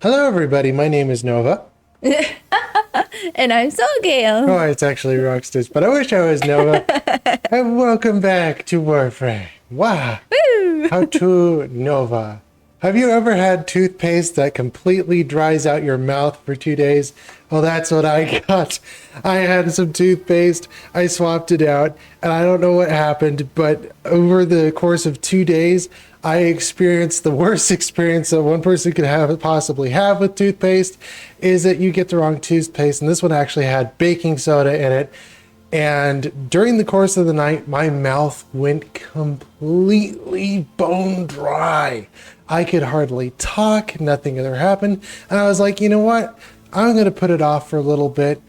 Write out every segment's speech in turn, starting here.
Hello, everybody. My name is Nova. And I'm so Gail. Oh, it's actually Rockstars, but I wish I was Nova. And welcome back to Warframe. Wow. Woo! How to Nova. Have you ever had toothpaste that completely dries out your mouth for 2 days? Well, that's what I got. I had some toothpaste, I swapped it out, and I don't know what happened, but over the course of 2 days, I experienced the worst experience that one person could possibly have with toothpaste is that you get the wrong toothpaste, and this one actually had baking soda in it. And during the course of the night, my mouth went completely bone dry. I could hardly talk, nothing ever happened. And I was like, you know what? I'm going to put it off for a little bit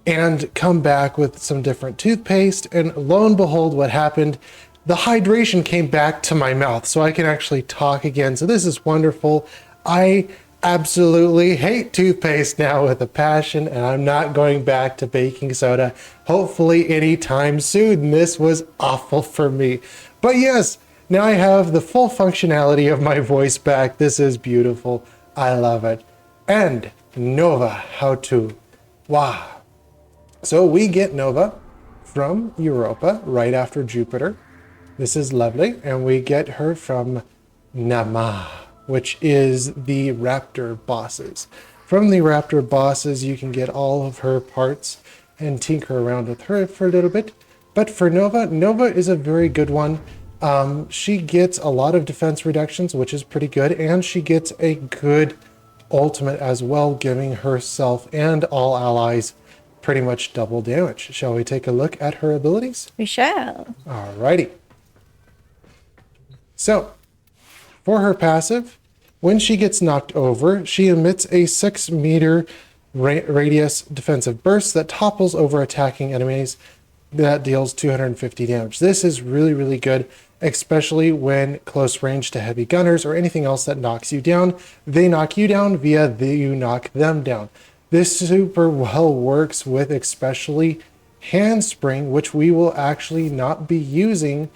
and come back with some different toothpaste. And lo and behold, what happened? The hydration came back to my mouth so I can actually talk again. So this is wonderful. I absolutely hate toothpaste now with a passion, and I'm not going back to baking soda, hopefully anytime soon. This was awful for me. But yes, now I have the full functionality of my voice back. This is beautiful. I love it. And Nova How To. Wow. So we get Nova from Europa right after Jupiter. This is lovely. And we get her from Nama, which is the Raptor bosses. From the Raptor bosses, you can get all of her parts and tinker around with her for a little bit. But for Nova, Nova is a very good one. She gets a lot of defense reductions, which is pretty good, and she gets a good ultimate as well, giving herself and all allies pretty much double damage. Shall we take a look at her abilities? We shall. Alrighty. So, for her passive, when she gets knocked over, she emits a 6-meter radius defensive burst that topples over attacking enemies that deals 250 damage. This is really, really good, especially when close range to heavy gunners or anything else that knocks you down. They knock you down via you knock them down. This super well works with especially handspring, which we will actually not be using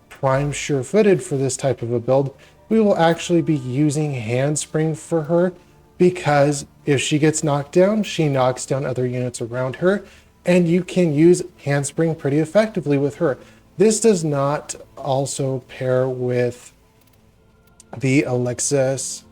prime sure-footed for this type of a build. We will actually be using handspring for her because if she gets knocked down, she knocks down other units around her, and you can use handspring pretty effectively with her. This does not also pair with the Alexis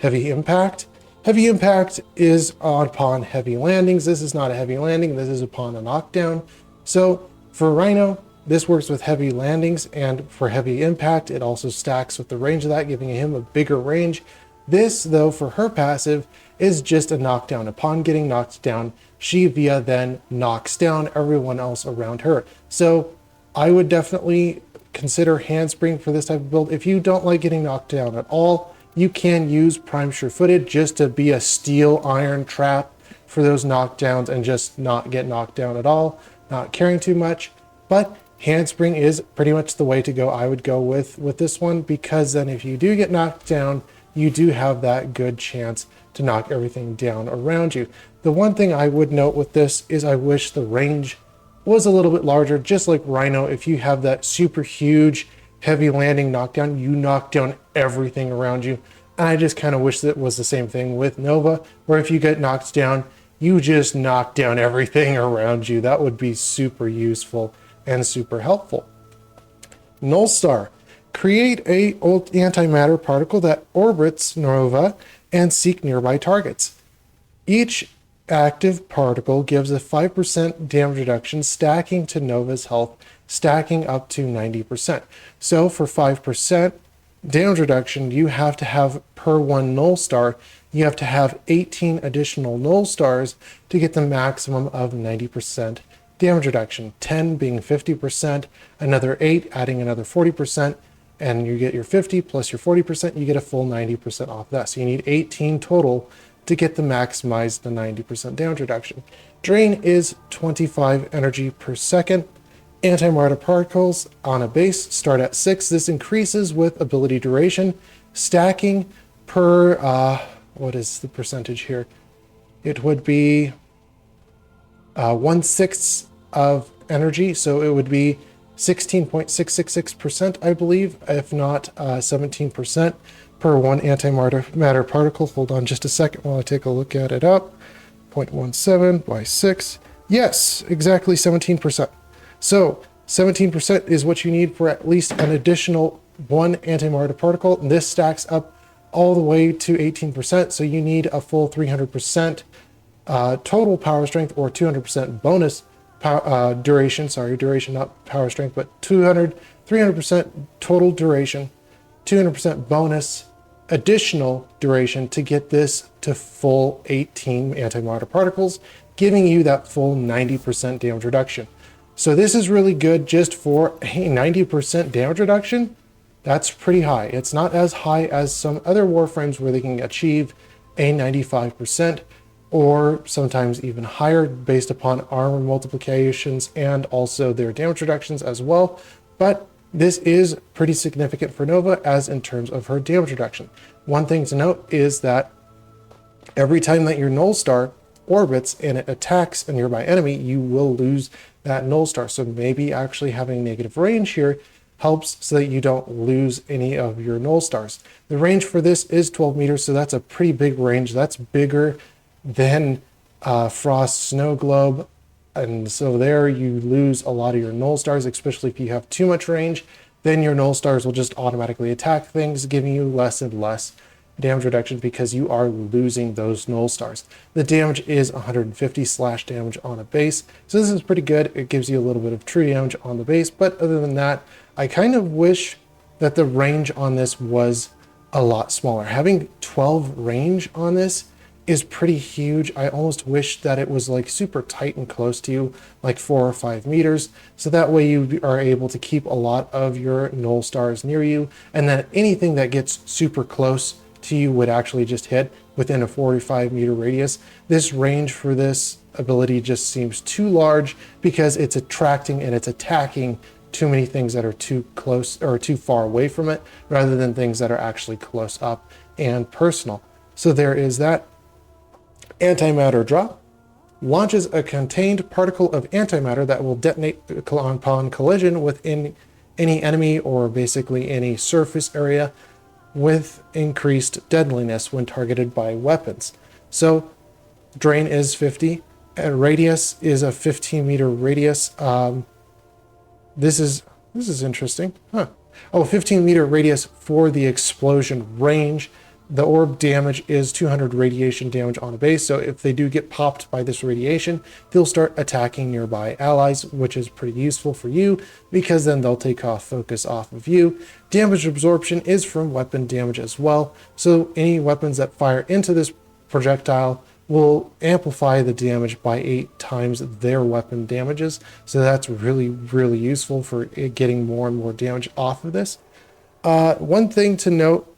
Heavy Impact. Heavy Impact is upon heavy landings. This is not a heavy landing. This is upon a knockdown. So for Rhino, this works with heavy landings, and for heavy impact, it also stacks with the range of that, giving him a bigger range. This, though, for her passive, is just a knockdown. Upon getting knocked down, she via then knocks down everyone else around her. So I would definitely consider handspring for this type of build. If you don't like getting knocked down at all, you can use prime sure-footed just to be a steel iron trap for those knockdowns and just not get knocked down at all, not caring too much. But handspring is pretty much the way to go. I would go with this one, because then if you do get knocked down, you do have that good chance to knock everything down around you. The one thing I would note with this is I wish the range was a little bit larger, just like Rhino. If you have that super huge heavy landing knockdown, you knock down everything around you. And I just kind of wish that was the same thing with Nova, where if you get knocked down, you just knock down everything around you. That would be super useful and super helpful. Null Star. Create a antimatter particle that orbits Nova and seek nearby targets. Each active particle gives a 5% damage reduction, stacking to Nova's health, stacking up to 90%. So for 5% damage reduction, you have to have per one null star, you have to have 18 additional null stars to get the maximum of 90% damage reduction. 10 being 50%, another 8 adding another 40%, and you get your 50 plus your 40%, you get a full 90% off that. So you need 18 total to get the maximize the 90% damage reduction. Drain is 25 energy per second. Antimatter particles on a base start at 6. This increases with ability duration. Stacking per, what is the percentage here? It would be 1/6 of energy. So it would be 16.666%, I believe, if not 17% per one antimatter particle. Hold on just a second while I take a look at it up. 0.17 by 6. Yes, exactly 17%. So 17% is what you need for at least an additional one antimatter particle. And this stacks up all the way to 18%. So you need a full 300% total power strength, or 200% bonus duration. Sorry, duration, not power strength, but 300% total duration, 200% bonus additional duration to get this to full 18 antimatter particles, giving you that full 90% damage reduction. So this is really good just for a 90% damage reduction. That's pretty high. It's not as high as some other Warframes where they can achieve a 95% or sometimes even higher based upon armor multiplications and also their damage reductions as well. But this is pretty significant for Nova as in terms of her damage reduction. One thing to note is that every time that your null star orbits and it attacks a nearby enemy, you will lose that null star. So maybe actually having negative range here helps so that you don't lose any of your null stars. The range for this is 12 meters, so that's a pretty big range. That's bigger than Frost Snow Globe. And so there you lose a lot of your null stars, especially if you have too much range. Then your null stars will just automatically attack things, giving you less and less damage reduction because you are losing those null stars. The damage is 150 slash damage on a base, so this is pretty good. It gives you a little bit of true damage on the base, but other than that, I kind of wish that the range on this was a lot smaller. Having 12 range on this is pretty huge. I almost wish that it was like super tight and close to you, like 4 or 5 meters. So that way you are able to keep a lot of your null stars near you. And then anything that gets super close to you would actually just hit within a 45 meter radius. This range for this ability just seems too large because it's attracting and it's attacking too many things that are too close or too far away from it, rather than things that are actually close up and personal. So there is that. Antimatter drop launches a contained particle of antimatter that will detonate upon collision within any enemy or basically any surface area with increased deadliness when targeted by weapons. So drain is 50 and radius is a 15 meter radius. This is interesting. Huh. Oh, 15 meter radius for the explosion range. The orb damage is 200 radiation damage on a base, so if they do get popped by this radiation, they'll start attacking nearby allies, which is pretty useful for you because then they'll take off focus off of you. Damage absorption is from weapon damage as well, so any weapons that fire into this projectile will amplify the damage by 8 times their weapon damages, so that's really, really useful for getting more and more damage off of this. One thing to note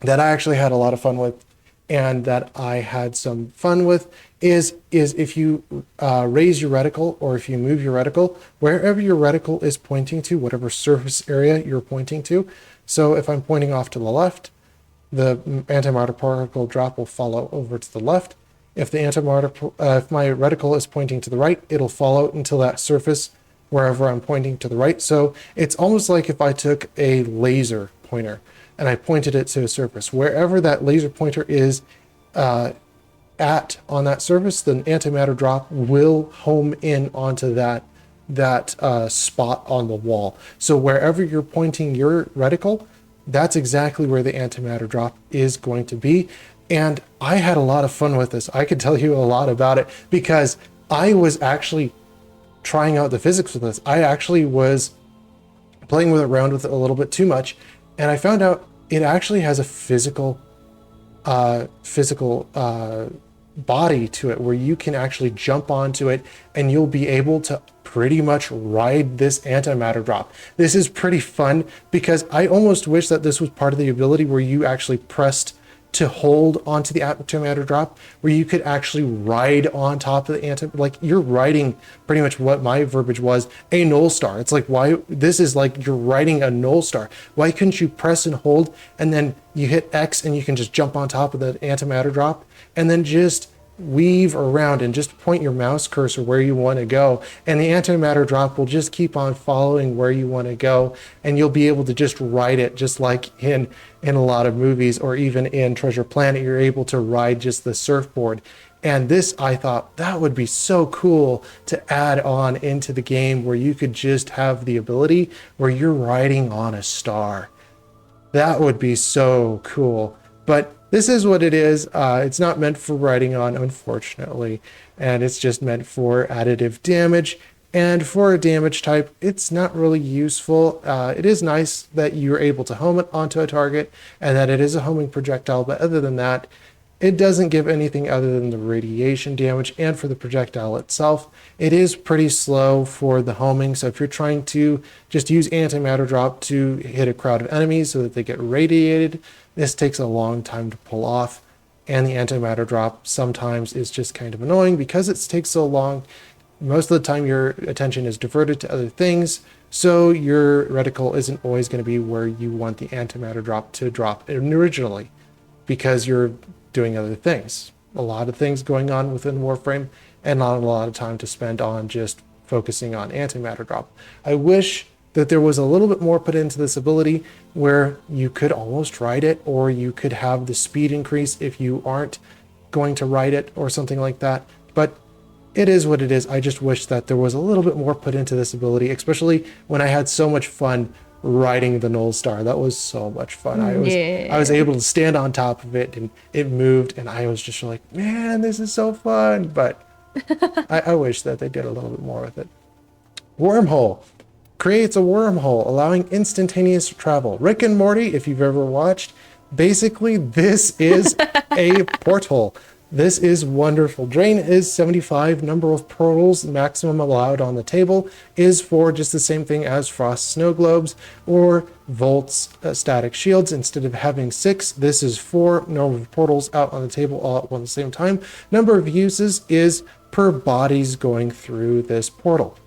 that I actually had a lot of fun with and that I had some fun with is if you raise your reticle or if you move your reticle, wherever your reticle is pointing to, whatever surface area you're pointing to. So if I'm pointing off to the left, the antimatter particle drop will follow over to the left. If the if my reticle is pointing to the right, it'll follow until that surface wherever I'm pointing to the right. So it's almost like if I took a laser pointer and I pointed it to a surface. Wherever that laser pointer is at on that surface, the antimatter drop will home in onto that spot on the wall. So wherever you're pointing your reticle, that's exactly where the antimatter drop is going to be. And I had a lot of fun with this. I could tell you a lot about it because I was actually trying out the physics with this. I actually was playing around with it a little bit too much, and I found out it actually has a physical body to it where you can actually jump onto it and you'll be able to pretty much ride this antimatter drop. This is pretty fun because I almost wish that this was part of the ability where you actually pressed to hold onto the antimatter drop, where you could actually ride on top of the like you're riding pretty much what my verbiage was, a null star. It's like, why this is like you're riding a null star. Why couldn't you press and hold and then you hit X and you can just jump on top of the antimatter drop and then just weave around and just point your mouse cursor where you want to go, and the antimatter drop will just keep on following where you want to go, and you'll be able to just ride it, just like in a lot of movies, or even in Treasure Planet, you're able to ride just the surfboard. And this, I thought that would be so cool to add on into the game, where you could just have the ability where you're riding on a star. That would be so cool. But this is what it is. It's not meant for riding on, unfortunately, and it's just meant for additive damage. And for a damage type, it's not really useful. It is nice that you're able to home it onto a target and that it is a homing projectile, but other than that, it doesn't give anything other than the radiation damage. And for the projectile itself, it is pretty slow for the homing. So if you're trying to just use antimatter drop to hit a crowd of enemies so that they get radiated, this takes a long time to pull off. And the antimatter drop sometimes is just kind of annoying because it takes so long. Most of the time your attention is diverted to other things, so your reticle isn't always going to be where you want the antimatter drop to drop originally, because you're doing other things. A lot of things going on within Warframe, and not a lot of time to spend on just focusing on antimatter drop. I wish that there was a little bit more put into this ability where you could almost ride it, or you could have the speed increase if you aren't going to ride it or something like that. But it is what it is. I just wish that there was a little bit more put into this ability, especially when I had so much fun riding the Null Star. That was so much fun. I was able to stand on top of it, and it moved, and I was just like, man, this is so fun. But I wish that they did a little bit more with it. Wormhole creates a wormhole, allowing instantaneous travel. Rick and Morty, if you've ever watched, basically this is a portal. This is wonderful. Drain is 75. Number of portals maximum allowed on the table is 4, just the same thing as Frost Snow Globes or Volt's static shields. Instead of having 6, this is 4. Number of portals out on the table all at one the same time. Number of uses is per bodies going through this portal.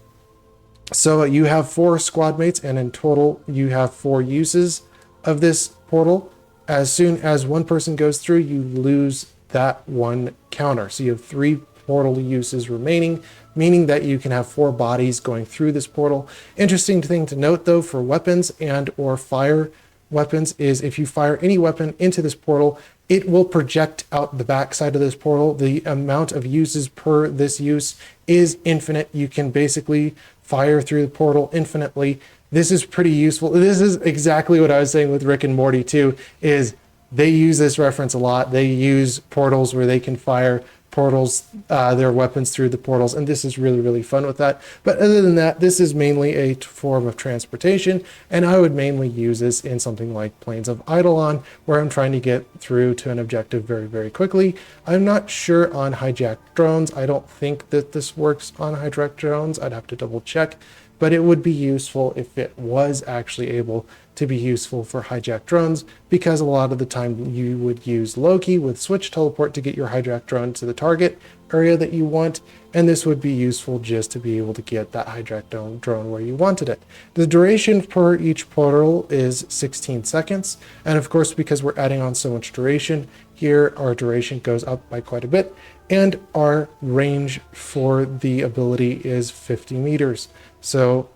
So you have 4 squad mates, and in total you have 4 uses of this portal. As soon as one person goes through, you lose that one counter. So you have 3 portal uses remaining, meaning that you can have 4 bodies going through this portal. Interesting thing to note though, for weapons and or fire weapons, is if you fire any weapon into this portal, it will project out the back side of this portal. The amount of uses per this use is infinite. You can basically fire through the portal infinitely. This is pretty useful. This is exactly what I was saying with Rick and Morty too, is they use this reference a lot. They use portals where they can fire portals, their weapons through the portals, and this is really, really fun with that. But other than that, this is mainly a form of transportation, and I would mainly use this in something like Plains of Eidolon, where I'm trying to get through to an objective very, very quickly. I'm not sure on hijacked drones. I don't think that this works on hijacked drones. I'd have to double check, but it would be useful if it was actually able to be useful for hijacked drones, because a lot of the time you would use Loki with switch teleport to get your hijacked drone to the target area that you want, and this would be useful just to be able to get that hijacked drone where you wanted it. The duration per each portal is 16 seconds, and of course, because we're adding on so much duration here, our duration goes up by quite a bit, and our range for the ability is 50 meters. So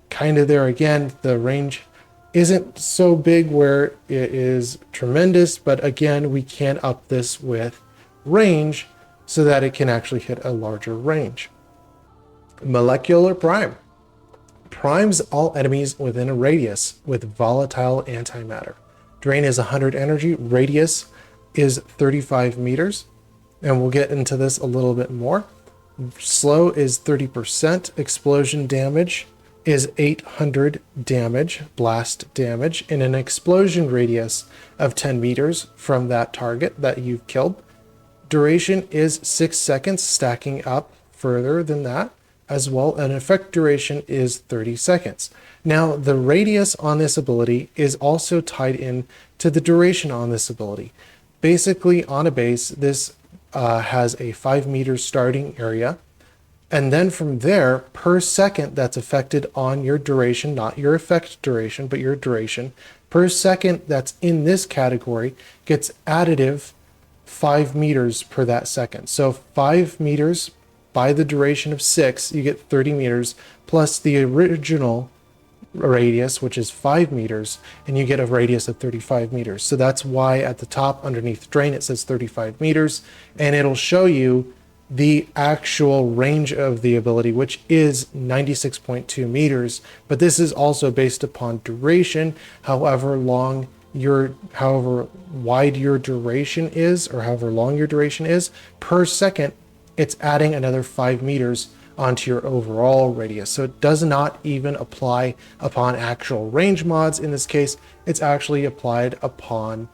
kind of there again, the range isn't so big where it is tremendous, but again, we can up this with range so that it can actually hit a larger range. Molecular Prime primes all enemies within a radius with volatile antimatter. Drain is 100 energy, radius is 35 meters, and we'll get into this a little bit more. Slow is 30%, explosion damage is 800 damage, blast damage, in an explosion radius of 10 meters from that target that you've killed. Duration is 6 seconds, stacking up further than that as well, and effect duration is 30 seconds. Now, the radius on this ability is also tied in to the duration on this ability. Basically, on a base, this has a 5 meter starting area, and then from there, per second that's affected on your duration, not your effect duration, but your duration, per second that's in this category gets additive 5 meters per that second. So 5 meters by the duration of 6, you get 30 meters plus the original radius, which is 5 meters, and you get a radius of 35 meters. So that's why at the top underneath drain it says 35 meters, and it'll show you the actual range of the ability, which is 96.2 meters. But this is also based upon duration. However wide your duration is, or however long your duration is per second, it's adding another 5 meters onto your overall radius. So it does not even apply upon actual range mods. In this case, it's actually applied upon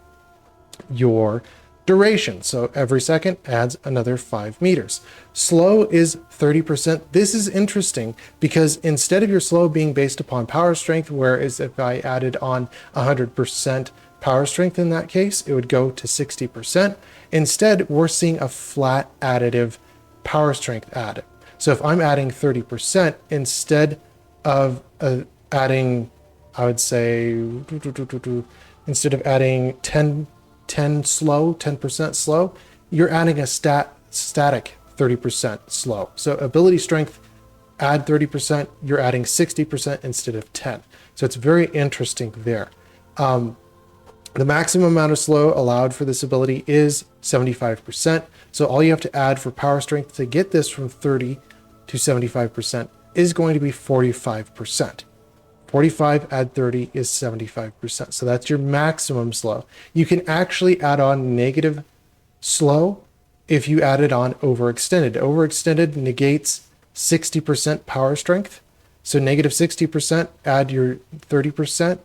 your duration. So every second adds another 5 meters. Slow is 30%. This is interesting because instead of your slow being based upon power strength, whereas if I added on 100% power strength in that case, it would go to 60%. Instead, we're seeing a flat additive power strength added. So if I'm adding 30% instead of adding, I would say, instead of adding 10% slow, you're adding a static 30% slow. So ability strength, add 30%, you're adding 60% instead of 10. So it's very interesting there. The maximum amount of slow allowed for this ability is 75%. So all you have to add for power strength to get this from 30 to 75% is going to be 45%. 45 add 30 is 75%. So that's your maximum slow. You can actually add on negative slow if you add it on overextended. Overextended negates 60% power strength. So negative 60% add your 30%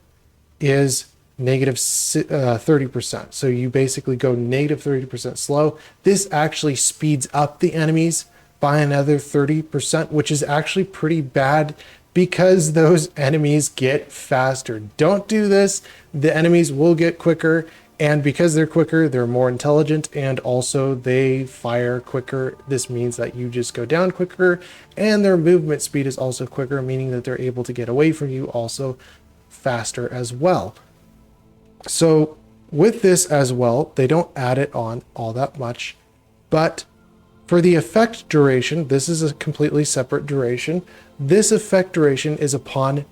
is negative 30%. So you basically go negative 30% slow. This actually speeds up the enemies by another 30%, which is actually pretty bad because those enemies get faster. Don't do this. The enemies will get quicker, and because they're quicker, they're more intelligent, and also they fire quicker. This means that you just go down quicker, and their movement speed is also quicker, meaning that they're able to get away from you also faster as well. So with this as well, they don't add it on all that much, but for the effect duration, this is a completely separate duration. This effect duration is upon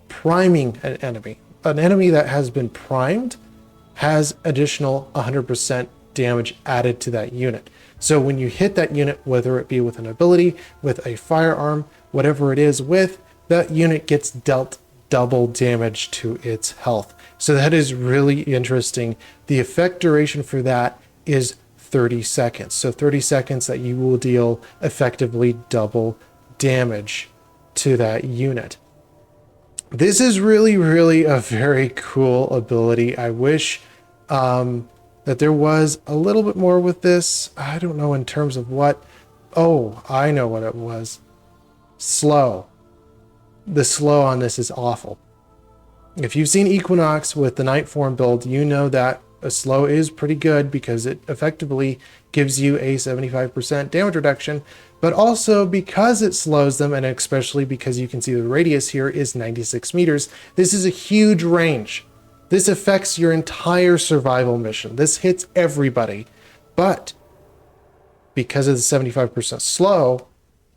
priming an enemy. An enemy that has been primed has additional 100% damage added to that unit. So when you hit that unit, whether it be with an ability, with a firearm, whatever it is with, that unit gets dealt double damage to its health. So that is really interesting. The effect duration for that is 30 seconds. So 30 seconds that you will deal effectively double damage to that unit. This is really, really a very cool ability. I wish that there was a little bit more with this. I don't know in terms of what. Oh, I know what it was. Slow. The slow on this is awful. If you've seen Equinox with the Night Form build, you know that a slow is pretty good because it effectively gives you a 75% damage reduction, but also because it slows them, and especially because you can see the radius here is 96 meters, this is a huge range. This affects your entire survival mission. This hits everybody, but because of the 75% slow,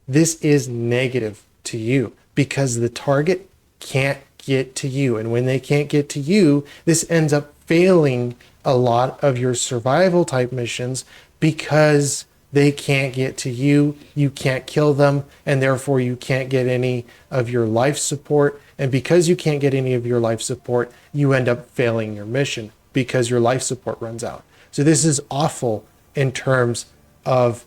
this is negative to you because the target can't get to you. And when they can't get to you, this ends up failing a lot of your survival type missions because they can't get to you, you can't kill them, and therefore you can't get any of your life support. And because you can't get any of your life support, you end up failing your mission because your life support runs out. So this is awful in terms of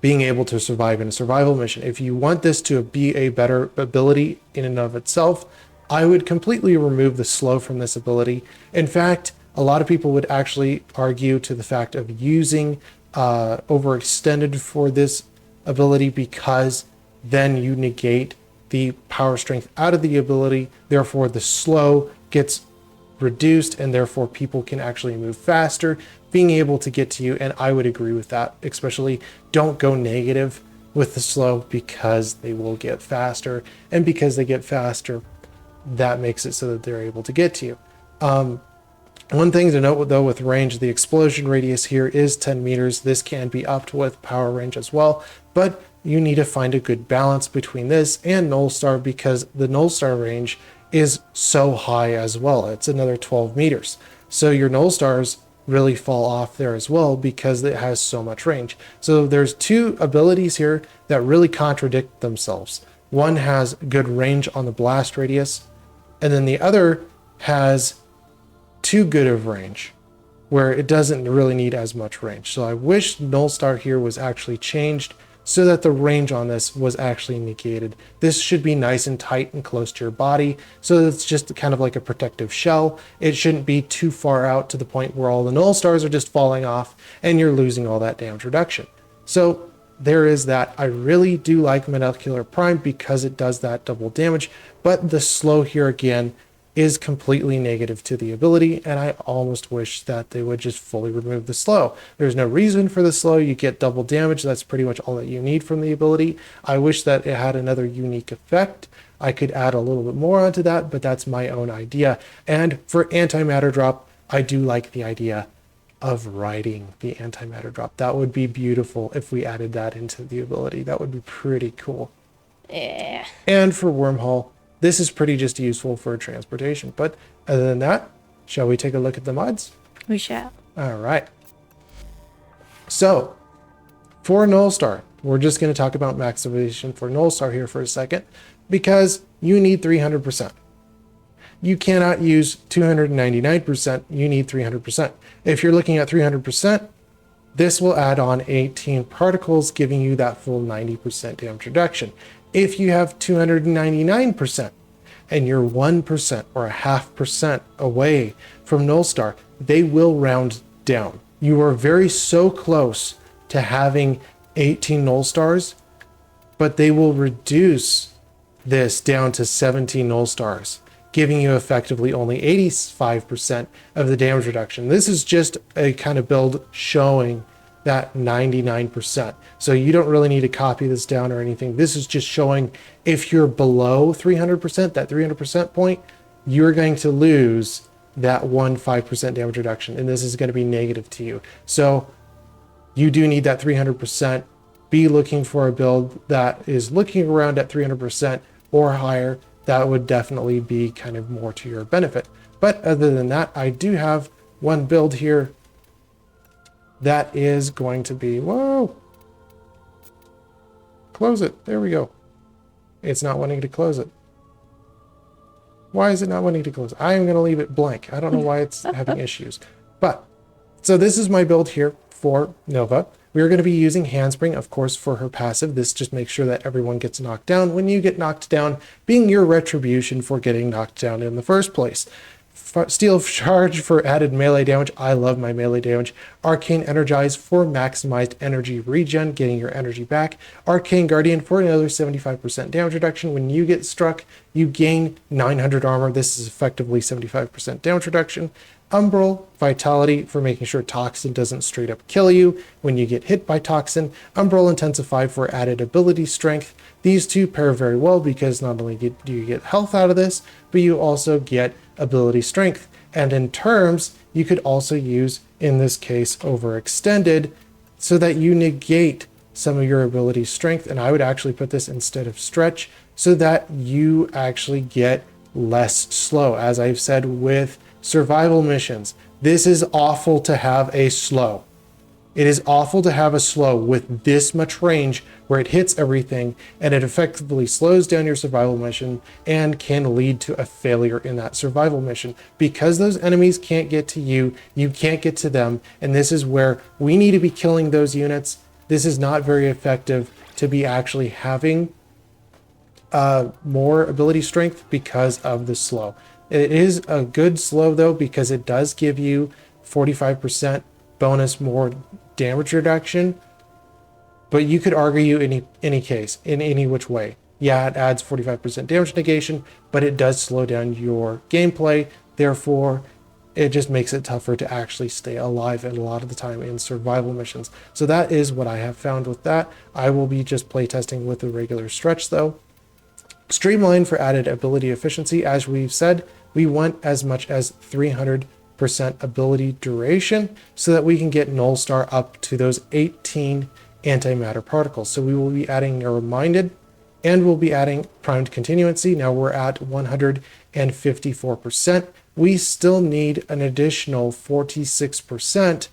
being able to survive in a survival mission. If you want this to be a better ability in and of itself, I would completely remove the slow from this ability. In fact, a lot of people would actually argue to the fact of using overextended for this ability because then you negate the power strength out of the ability. Therefore, the slow gets reduced and therefore people can actually move faster, being able to get to you. And I would agree with that, especially don't go negative with the slow because they will get faster. And because they get faster, that makes it so that they're able to get to you. One thing to note though with range, the explosion radius here is 10 meters. This can be upped with power range as well, but you need to find a good balance between this and Null Star because the Null Star range is so high as well. It's another 12 meters. So your Null Stars really fall off there as well because it has so much range. So there's two abilities here that really contradict themselves. One has good range on the blast radius, and then the other has too good of range where it doesn't really need as much range. So I wish Null Star here was actually changed so that the range on this was actually negated. This should be nice and tight and close to your body, so it's just kind of like a protective shell. It shouldn't be too far out to the point where all the Null Stars are just falling off and you're losing all that damage reduction. So there is that. I really do like Molecular Prime because it does that double damage, but the slow here again is completely negative to the ability, and I almost wish that they would just fully remove the slow. There's no reason for the slow. You get double damage. That's pretty much all that you need from the ability. I wish that it had another unique effect. I could add a little bit more onto that, but that's my own idea. And for antimatter drop, I do like the idea of riding the antimatter drop. That would be beautiful if we added that into the ability. That would be pretty cool. Yeah. And for wormhole, this is pretty just useful for transportation. But other than that, shall we take a look at the mods? We shall. All right. So for Null Star, we're just going to talk about maximization for Null Star here for a second because you need 300%. You cannot use 299%. You need 300%. If you're looking at 300%, this will add on 18 particles, giving you that full 90% damage reduction. If you have 299% and you're 1% or a half percent away from Null Star, they will round down. You are so close to having 18 Null Stars, but they will reduce this down to 17 Null Stars, giving you effectively only 85% of the damage reduction. This is just a kind of build showing that 99%. So you don't really need to copy this down or anything. This is just showing if you're below 300%, that 300% point, you're going to lose that 5% damage reduction. And this is going to be negative to you. So you do need that 300%. Be looking for a build that is looking around at 300% or higher. That would definitely be kind of more to your benefit. But other than that, I do have one build here that is going to be, whoa, close it. There we go. It's not wanting to close it. Why is it not wanting to close? I am going to leave it blank. I don't know why it's having issues. But, so this is my build here for Nova. We are going to be using Handspring, of course, for her passive. This just makes sure that everyone gets knocked down. When you get knocked down, being your retribution for getting knocked down in the first place. Steel Charge for added melee damage. I love my melee damage. Arcane Energize for maximized energy regen, getting your energy back. Arcane Guardian for another 75% damage reduction. When you get struck, you gain 900 armor. This is effectively 75% damage reduction. Umbral Vitality for making sure Toxin doesn't straight up kill you when you get hit by Toxin. Umbral Intensify for added ability strength. These two pair very well because not only do you get health out of this, but you also get ability strength. And in terms, you could also use, in this case, Overextended so that you negate some of your ability strength. And I would actually put this instead of Stretch so that you actually get less slow. As I've said with survival missions, this is awful to have a slow. It is awful to have a slow with this much range where it hits everything and it effectively slows down your survival mission and can lead to a failure in that survival mission. Because those enemies can't get to you, you can't get to them, and this is where we need to be killing those units. This is not very effective to be actually having more ability strength because of the slow. It is a good slow though because it does give you 45% bonus more damage reduction, but you could argue in any case, in any which way. Yeah, it adds 45% damage negation, but it does slow down your gameplay. Therefore, it just makes it tougher to actually stay alive and a lot of the time in survival missions. So that is what I have found with that. I will be just playtesting with the regular Stretch though. Streamline for added ability efficiency. As we've said, we want as much as 300% ability duration so that we can get Null Star up to those 18 antimatter particles. So we will be adding Narrow-Minded and we'll be adding Primed Continuancy. Now we're at 154%. We still need an additional 46%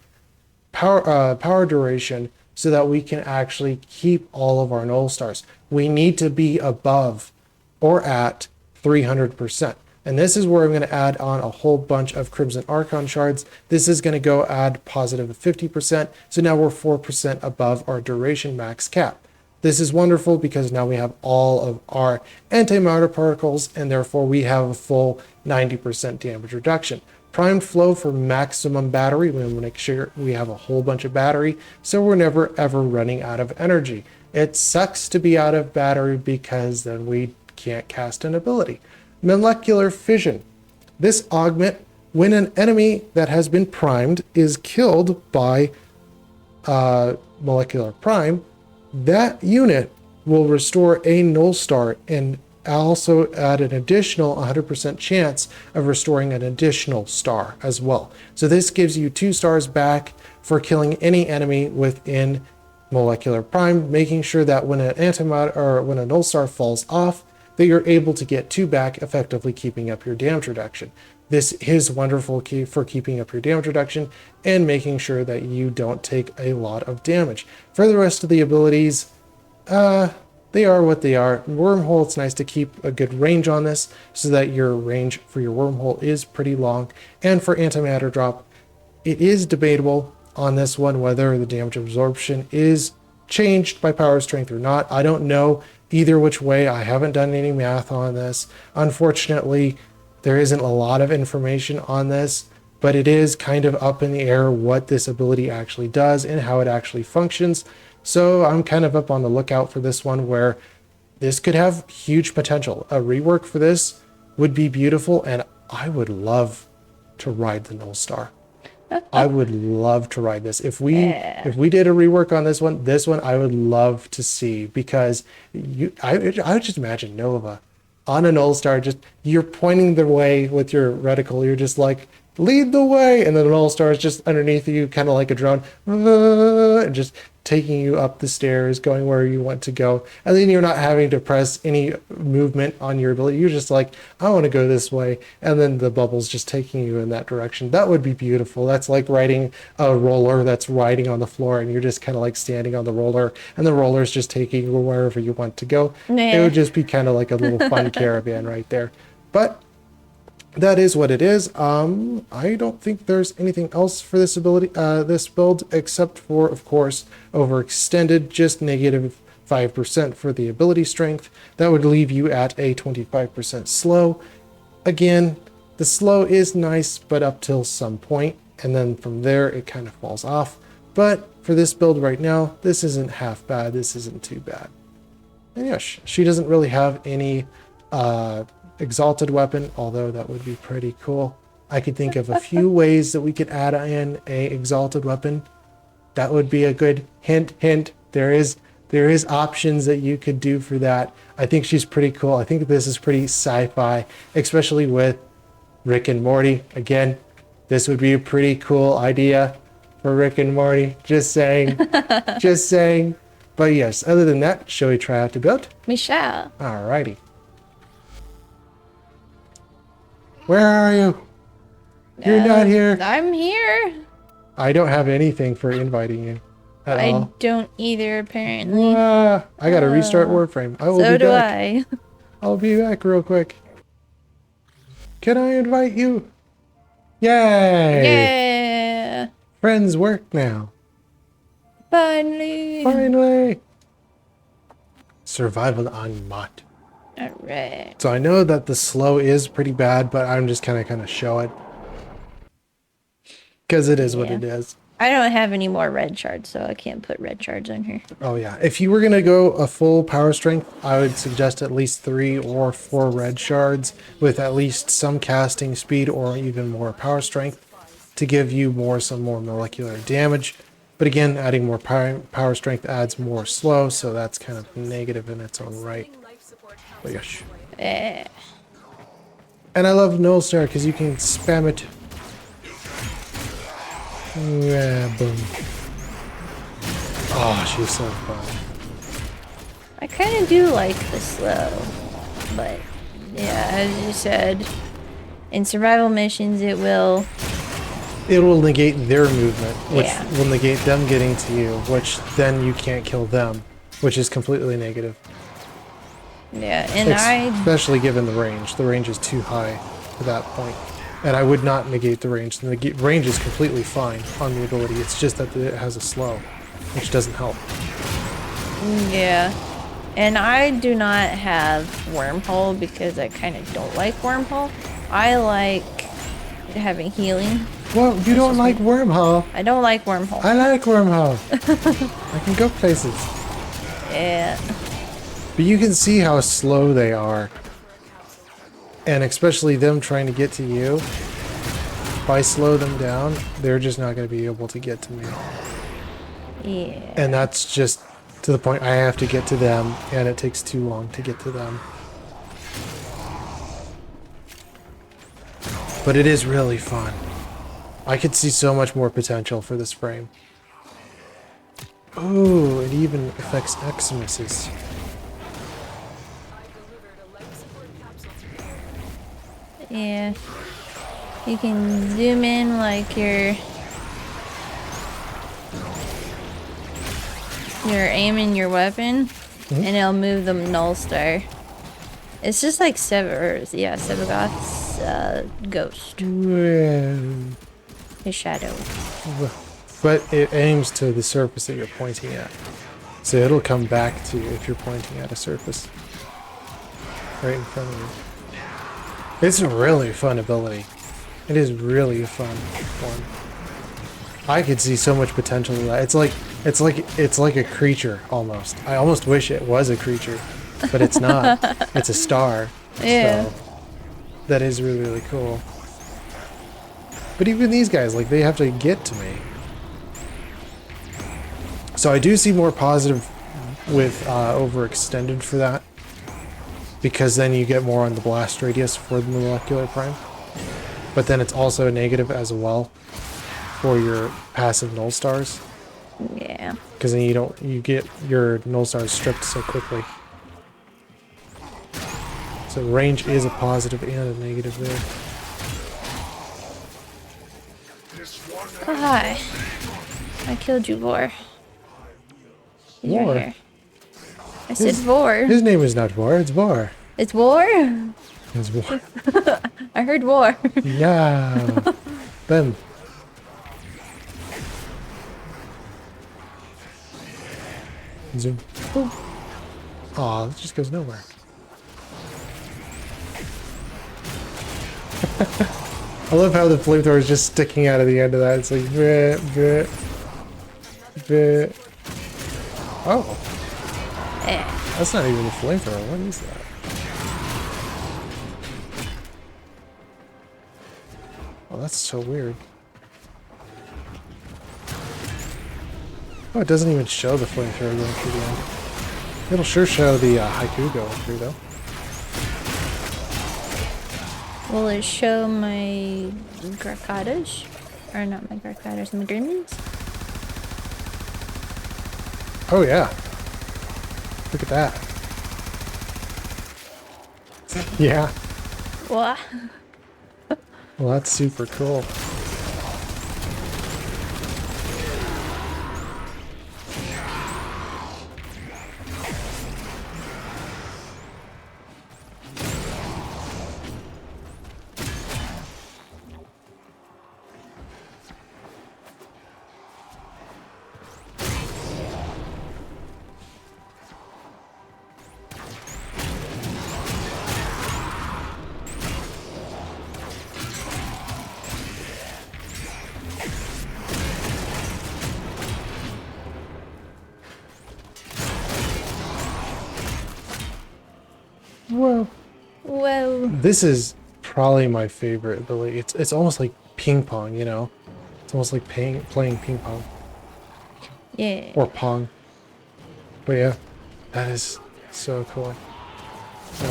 power duration so that we can actually keep all of our Null Stars. We need to be above or at 300%. And this is where I'm going to add on a whole bunch of Crimson Archon shards. This is going to go add positive 50%. So now we're 4% above our duration max cap. This is wonderful because now we have all of our antimatter particles and therefore we have a full 90% damage reduction. Primed flow for maximum battery. We want to make sure we have a whole bunch of battery so we're never ever running out of energy. It sucks to be out of battery because then we can't cast an ability. Molecular fission. This augment when an enemy that has been primed is killed by molecular prime, that unit will restore a Null Star and also add an additional 100% chance of restoring an additional star as well. So this gives you 2 stars back for killing any enemy within molecular prime, making sure that when an antimatter or when a Null Star falls off, that you're able to get 2 back, effectively keeping up your damage reduction. This is wonderful for keeping up your damage reduction and making sure that you don't take a lot of damage. For the rest of the abilities, they are what they are. Wormhole, it's nice to keep a good range on this so that your range for your wormhole is pretty long. And for antimatter drop, it is debatable on this one whether the damage absorption is changed by power strength or not. I don't know either which way. I haven't done any math on this. Unfortunately, there isn't a lot of information on this, but it is kind of up in the air what this ability actually does and how it actually functions. So I'm kind of up on the lookout for this one where this could have huge potential. A rework for this would be beautiful, and I would love to ride the Null Star. I would love to ride this. If we did a rework on this one I would love to see, because I would just imagine Nova on a Null Star, just you're pointing the way with your reticle, you're just like, lead the way, and then the Null Star is just underneath you, kind of like a drone, and just taking you up the stairs, going where you want to go. And then you're not having to press any movement on your ability. You're just like, I want to go this way. And then the bubble's just taking you in that direction. That would be beautiful. That's like riding a roller that's riding on the floor and you're just kind of like standing on the roller and the roller's just taking you wherever you want to go. Yeah. It would just be kind of like a little fun caravan right there. But that is what it is. I don't think there's anything else for this ability, this build, except for, of course, overextended, just negative 5% for the ability strength. That would leave you at a 25% slow. Again, the slow is nice, but up till some point, and then from there it kind of falls off. But for this build right now, this isn't half bad. This isn't too bad. And yeah, she doesn't really have any exalted weapon, although that would be pretty cool. I could think of a few ways that we could add in a exalted weapon. That would be a good hint. There is options that you could do for that. I think she's pretty cool. I think this is pretty sci-fi, especially with Rick and Morty. Again, this would be a pretty cool idea for Rick and Morty. Just saying. Just saying. But yes, other than that, shall we try out to build? We shall. Alrighty. Where are you? You're not here. I'm here. I don't have anything for inviting you at all. I don't either, apparently. I gotta restart Warframe. I will be back. So do I. I'll be back real quick. Can I invite you? Yay! Yeah. Friends work now. Finally. Finally. Survival on Mott. Alright. So I know that the slow is pretty bad, but I'm just kind of show it. Because it is what it is. I don't have any more red shards, so I can't put red shards on here. Oh yeah. If you were going to go a full power strength, I would suggest at least 3 or 4 red shards with at least some casting speed or even more power strength to give you some more molecular damage. But again, adding more power strength adds more slow, so that's kind of negative in its own right. But gosh. And I love Null Star because you can spam it Yeah, boom. Oh, she's so fun. I kind of do like the slow, but yeah, as you said, in survival missions it will. It will negate their movement, which Yeah. will negate them getting to you, which then you can't kill them, which is completely negative. Yeah, and Especially given the range. The range is too high to that point. And I would not negate the range. The range is completely fine on the ability. It's just that it has a slow, which doesn't help. Yeah. And I do not have wormhole because I kind of don't like wormhole. I like having healing. Well, you don't like wormhole. I don't like wormhole. I like wormhole. I can go places. Yeah. But you can see how slow they are. And especially them trying to get to you. If I slow them down, they're just not going to be able to get to me. Yeah. And that's just to the point I have to get to them, and it takes too long to get to them. But it is really fun. I could see so much more potential for this frame. Ooh, it even affects Xmas. Yeah. You can zoom in like you're aiming your weapon, and it'll move the null star. It's just like Sevagoth's ghost. His shadow. But it aims to the surface that you're pointing at. So it'll come back to you if you're pointing at a surface. Right in front of you. It's a really fun ability. It is really a fun one. I could see so much potential in that. It's like a creature almost. I almost wish it was a creature, but it's not. It's a star. Yeah. So that is really, really cool. But even these guys, like, they have to get to me. So I do see more positive with overextended for that. Because then you get more on the blast radius for the molecular prime. But then it's also a negative as well for your passive null stars. Yeah. Because then you get your null stars stripped so quickly. So range is a positive and a negative there. Oh, hi. I killed you, Vor. He's Vor? right here. I said Vor. His name is not Vor, it's Vor. It's Vor? It's Vor. I heard Vor. Yeah. Then. Zoom. Aw, it just goes nowhere. I love how the flamethrower is just sticking out of the end of that. It's like, bleh, bleh, bleh. Oh. Yeah. That's not even a flamethrower. What is that? Oh, that's so weird. Oh, it doesn't even show the flamethrower going through the end. It'll sure show the haiku going through, though. Will it show my Garcadas? Or not my Garcadas, my gremlins? Oh, yeah. Look at that. Yeah. What? Well, that's super cool. Whoa. Whoa. This is probably my favorite ability. It's almost like ping pong, you know? It's almost like playing ping pong. Yeah. Or pong. But yeah, that is so cool. So,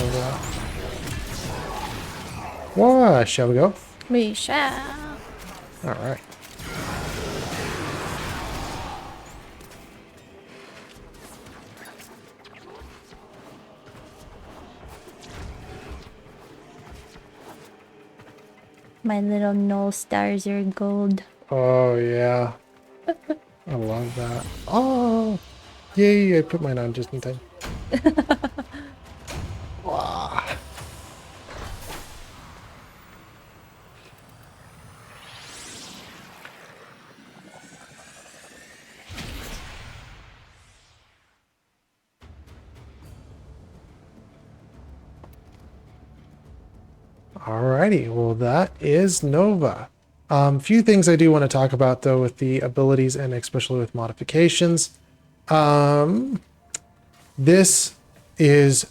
shall we go? We shall. Alright. My little null stars are gold. Oh, yeah. I love that. Oh, yay, I put mine on just in time. Wow. Alrighty, well that is Nova. Few things I do want to talk about though with the abilities and especially with modifications. Um, this is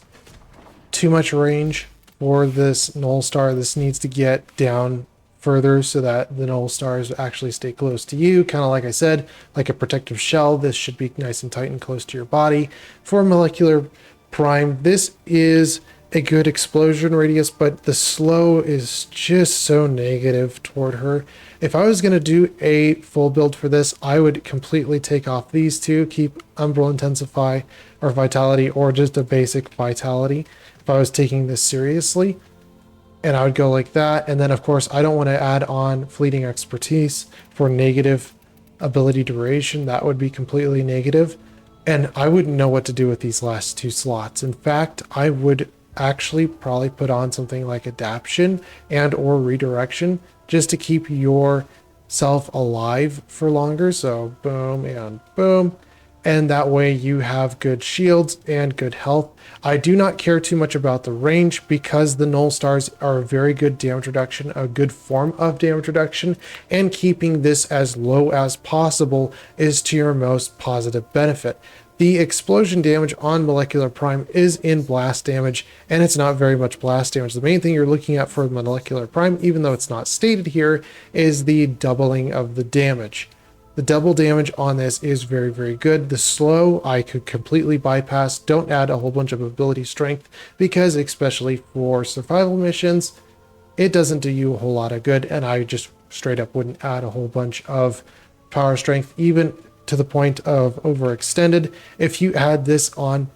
too much range for this null star. This needs to get down further so that the null stars actually stay close to you. Kind of like I said, like a protective shell. This should be nice and tight and close to your body. For molecular prime, this is a good explosion radius, but the slow is just so negative toward her. If I was going to do a full build for this, I would completely take off these two, keep Umbral Intensify or Vitality, or just a basic Vitality if I was taking this seriously. And I would go like that. And then, of course, I don't want to add on Fleeting Expertise for negative ability duration. That would be completely negative. And I wouldn't know what to do with these last two slots. In fact, I would actually probably put on something like Adaption and or Redirection just to keep yourself alive for longer. So boom and boom. And that way you have good shields and good health. I do not care too much about the range because the null stars are a very good damage reduction, a good form of damage reduction, and keeping this as low as possible is to your most positive benefit. The explosion damage on Molecular Prime is in blast damage, and it's not very much blast damage. The main thing you're looking at for Molecular Prime, even though it's not stated here, is the doubling of the damage. The double damage on this is very, very good. The slow, I could completely bypass. Don't add a whole bunch of ability strength because, especially for survival missions, it doesn't do you a whole lot of good. And I just straight up wouldn't add a whole bunch of power strength, even to the point of overextended. If you add this on,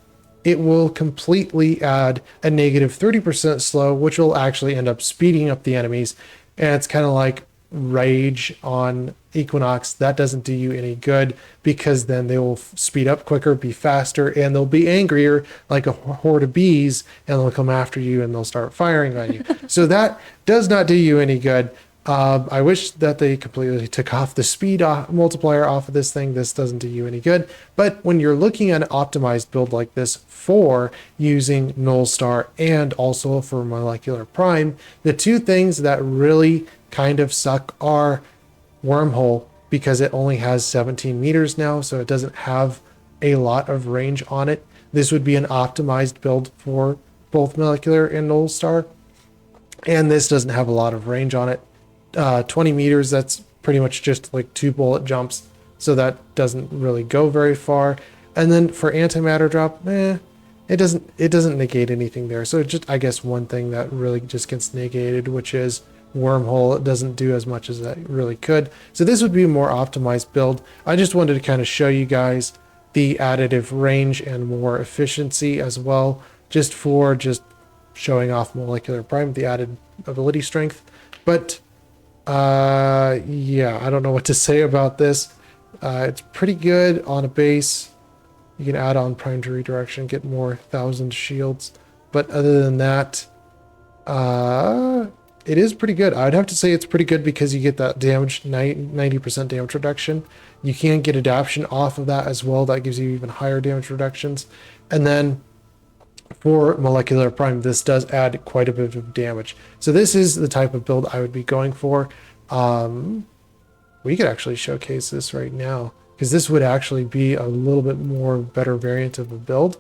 it will completely add a negative 30% slow, which will actually end up speeding up the enemies. And it's kind of like Rage on Equinox. That doesn't do you any good because then they will speed up quicker, be faster, and they'll be angrier like a horde of bees, and they'll come after you and they'll start firing on you. So that does not do you any good. I wish that they completely took off the speed multiplier off of this thing. This doesn't do you any good. But when you're looking at an optimized build like this for using Null Star and also for Molecular Prime, the two things that really kind of suck are Wormhole, because it only has 17 meters now, so it doesn't have a lot of range on it. This would be an optimized build for both Molecular and Null Star, and this doesn't have a lot of range on it. 20 meters, that's pretty much just like 2 bullet jumps, so that doesn't really go very far. And then for antimatter drop, it doesn't negate anything there. So just, I guess, one thing that really just gets negated, which is Wormhole. It doesn't do as much as it really could. So this would be a more optimized build. I just wanted to kind of show you guys the additive range and more efficiency as well, just showing off Molecular Prime, the added ability strength. But yeah, I don't know what to say about this. It's pretty good on a base. You can add on Prime to Redirection, get more 1,000 shields. But other than that, it is pretty good. I'd have to say it's pretty good because you get that damage, 90% damage reduction. You can get adaptation off of that as well. That gives you even higher damage reductions. And then for Molecular Prime, this does add quite a bit of damage. So this is the type of build I would be going for. We could actually showcase this right now, because this would actually be a little bit more better variant of a build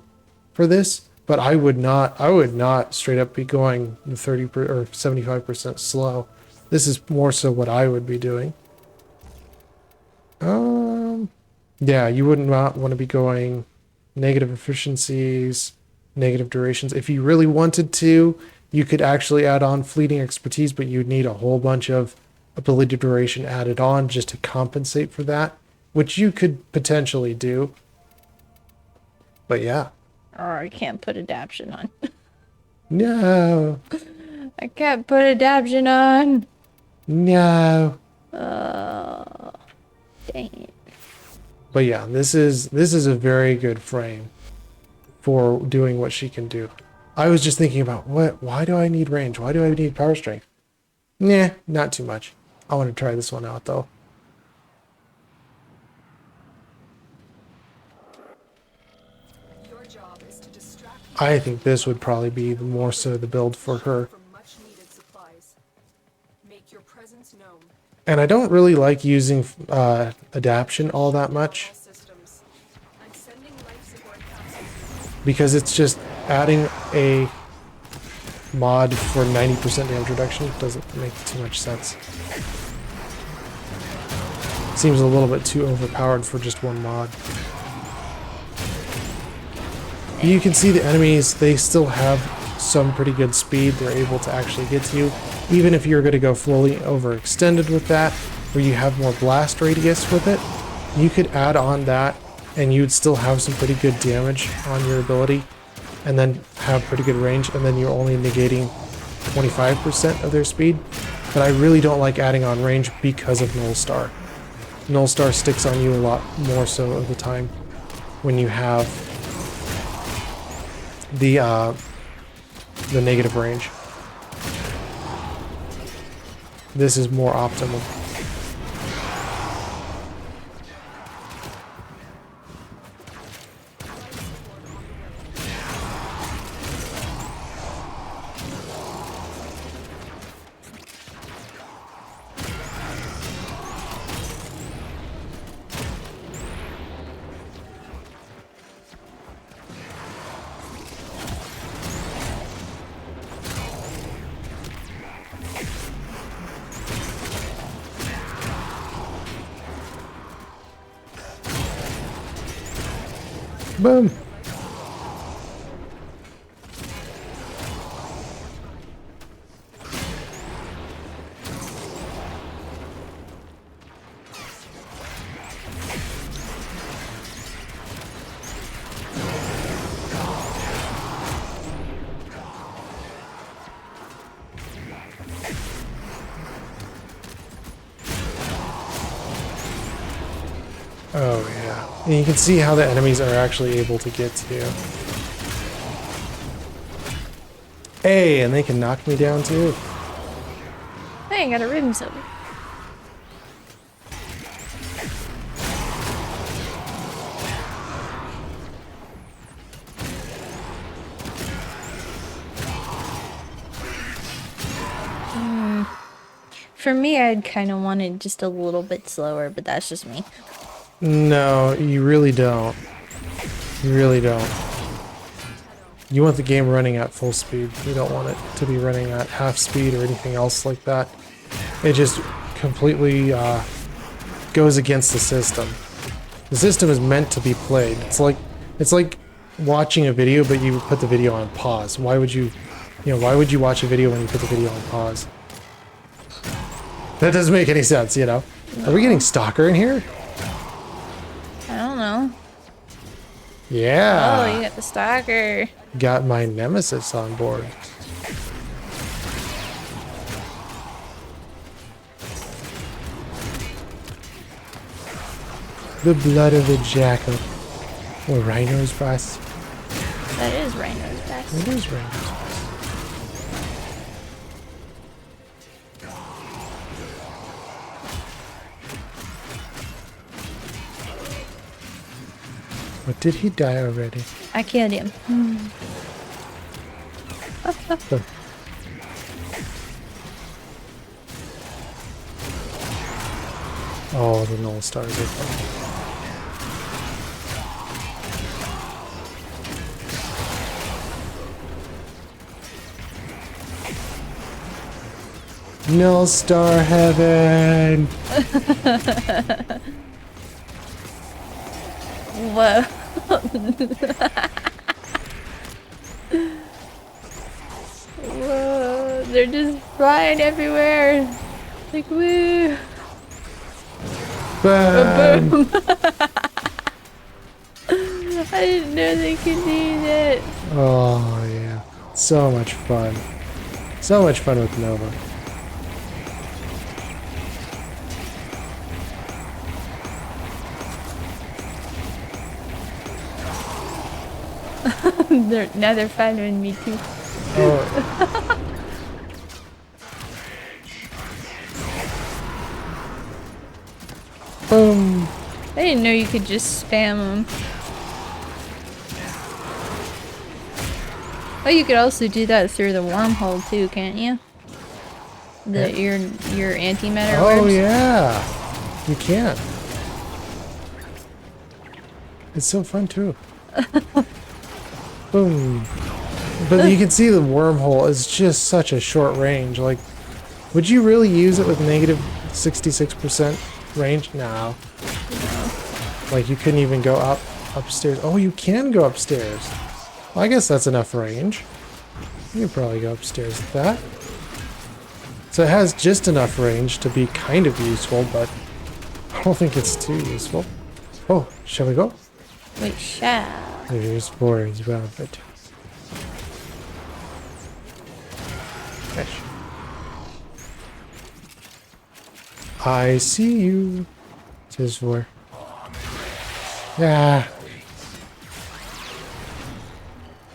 for this. But I would not straight up be going 30 or 75% slow. This is more so what I would be doing. Yeah, you would not want to be going negative efficiencies, negative durations. If you really wanted to, you could actually add on Fleeting Expertise, but you'd need a whole bunch of ability duration added on just to compensate for that, which you could potentially do. But yeah. Or I can't put adaptation on. No. I can't put adaptation on. No. Dang it. But yeah, this is a very good frame for doing what she can do. I was just thinking about why do I need range? Why do I need power strength? Nah, not too much. I want to try this one out though. Your job is to distract I think this would probably be more so the build for her. from much needed supplies. Make your presence known. And I don't really like using adaption all that much All systems. I'm sending life support capsules. because it's just adding a mod for 90% damage reduction doesn't make too much sense. Seems a little bit too overpowered for just one mod. You can see the enemies, they still have some pretty good speed. They're able to actually get to you. Even if you're going to go fully overextended with that, where you have more blast radius with it, you could add on that and you'd still have some pretty good damage on your ability and then have pretty good range, and then you're only negating 25% of their speed. But I really don't like adding on range because of Null Star. Null Star sticks on you a lot more so of the time when you have the negative range. This is more optimal. Boom. Oh yeah. And you can see how the enemies are actually able to get to you. Hey, and they can knock me down too. Hey, I got a ribbon silver. For me, I'd kind of want it just a little bit slower, but that's just me. No, you really don't. You really don't. You want the game running at full speed. You don't want it to be running at half speed or anything else like that. It just completely goes against the system. The system is meant to be played. It's like watching a video, but you put the video on pause. Why would you watch a video when you put the video on pause? That doesn't make any sense, you know? Are we getting Stalker in here? I don't know. Yeah. Oh, you got the stalker. Got my nemesis on board. The blood of the jackal. Or rhino's breast. That is Rhino's best. It is rhino's breast. But did he die already? I killed him. Oh. Oh, the null stars are fun. Null star heaven. Whoa. Whoa. They're just flying everywhere. Like, woo. Bam. Boom. I didn't know they could do that. Oh yeah, so much fun. So much fun with Nova. Now they're following me too. Oh. Boom. I didn't know you could just spam them. Oh, you could also do that through the wormhole too, can't you? Your antimatter Oh orbs. yeah, you can. It's so fun too. Boom. But you can see the wormhole is just such a short range. Like, would you really use it with negative 66% range? No. Like, you couldn't even go upstairs. Oh, you can go upstairs. Well, I guess that's enough range. You can probably go upstairs with that. So it has just enough range to be kind of useful, but I don't think it's too useful. Oh, shall we go? Wait, shall. There's more as well, but... Fish. I see you, says Vor. Yeah.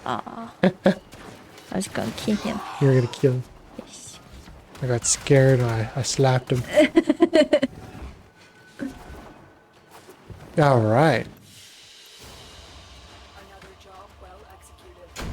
I was gonna kill him. You're gonna kill him. Yes. I got scared and I slapped him. Alright. Another job well executed.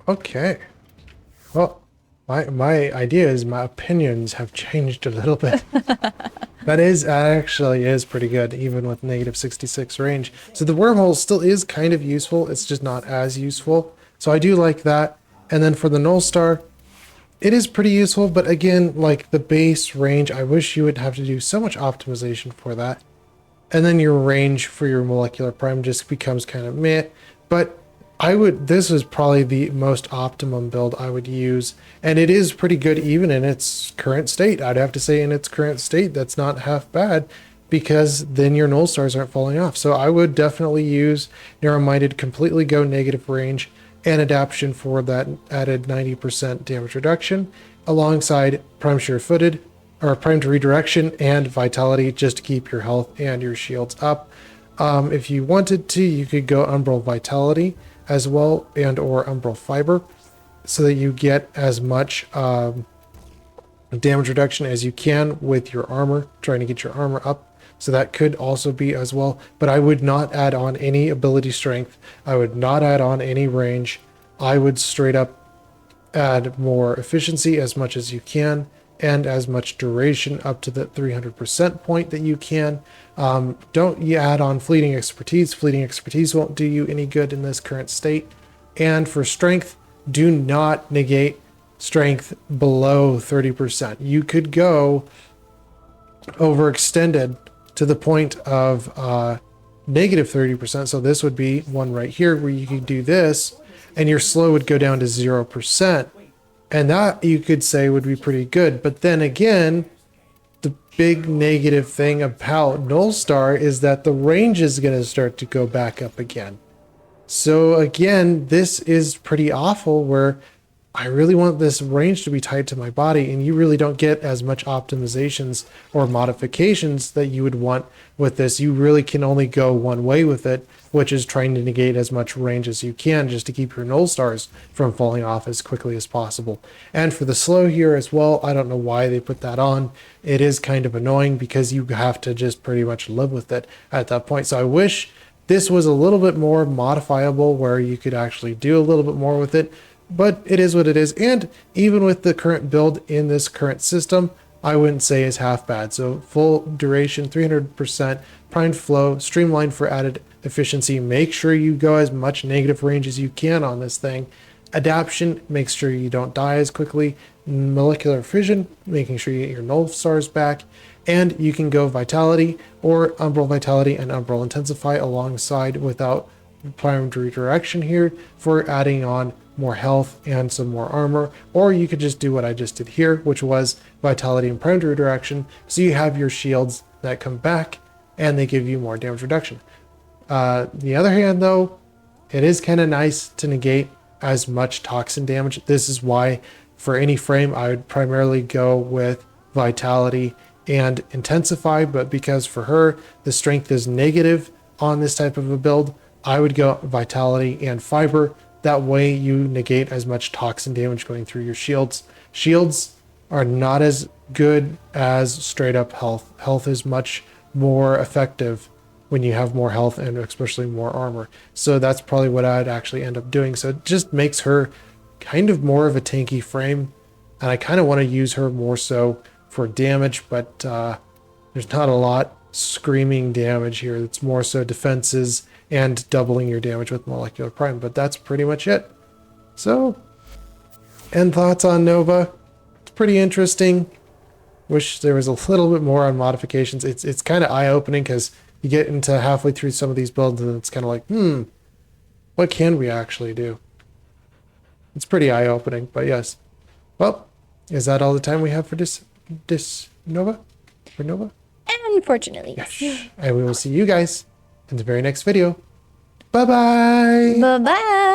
Okay. Well, my ideas, my opinions have changed a little bit. That actually is pretty good, even with negative 66 range. So the wormhole still is kind of useful. It's just not as useful. So I do like that. And then for the Null Star, it is pretty useful. But again, like the base range, I wish you would have to do so much optimization for that. And then your range for your molecular prime just becomes kind of meh. But this is probably the most optimum build I would use. And it is pretty good even in its current state. I'd have to say in its current state, that's not half bad because then your null stars aren't falling off. So I would definitely use Narrow-Minded, completely go negative range and adaptation for that added 90% damage reduction alongside Prime Sure-Footed or Primed Redirection and Vitality just to keep your health and your shields up. If you wanted to, you could go Umbral Vitality as well and or Umbral Fiber so that you get as much damage reduction as you can with your armor, trying to get your armor up. So that could also be as well, but I would not add on any ability strength. I would not add on any range. I would straight up add more efficiency as much as you can and as much duration up to the 300% point that you can. Don't you add on fleeting expertise. Fleeting expertise won't do you any good in this current state. And for strength, do not negate strength below 30%. You could go overextended to the point of negative 30%. So this would be one right here where you could do this and your slow would go down to 0%. And that you could say would be pretty good. But then again, the big negative thing about Null Star is that the range is going to start to go back up again. So again, this is pretty awful where I really want this range to be tied to my body and you really don't get as much optimizations or modifications that you would want with this. You really can only go one way with it, which is trying to negate as much range as you can just to keep your null stars from falling off as quickly as possible. And for the slow here as well, I don't know why they put that on. It is kind of annoying because you have to just pretty much live with it at that point. So I wish this was a little bit more modifiable where you could actually do a little bit more with it. But it is what it is, and even with the current build in this current system, I wouldn't say is half bad. So full duration, 300%, primed flow, streamlined for added efficiency. Make sure you go as much negative range as you can on this thing. Adaptation, make sure you don't die as quickly. Molecular fission, making sure you get your null stars back. And you can go Vitality or Umbral Vitality and Umbral Intensify alongside without primed redirection here for adding on more health and some more armor, or you could just do what I just did here, which was Vitality and Primed Redirection, so you have your shields that come back and they give you more damage reduction. The other hand, though, it is kind of nice to negate as much toxin damage. This is why for any frame I would primarily go with Vitality and Intensify, but because for her the strength is negative on this type of a build, I would go Vitality and Fiber. That way you negate as much toxin damage going through your shields. Shields are not as good as straight up health. Health is much more effective when you have more health and especially more armor. So that's probably what I'd actually end up doing. So it just makes her kind of more of a tanky frame. And I kind of want to use her more so for damage, but there's not a lot screaming damage here. It's more so defenses and doubling your damage with Molecular Prime. But that's pretty much it. So, end thoughts on Nova. It's pretty interesting. Wish there was a little bit more on modifications. It's kind of eye-opening because you get into halfway through some of these builds and it's kind of like, what can we actually do? It's pretty eye-opening, but yes. Well, is that all the time we have for this Nova? For Nova? Unfortunately. Yes. And we will see you guys in the very next video. Bye-bye! Bye-bye!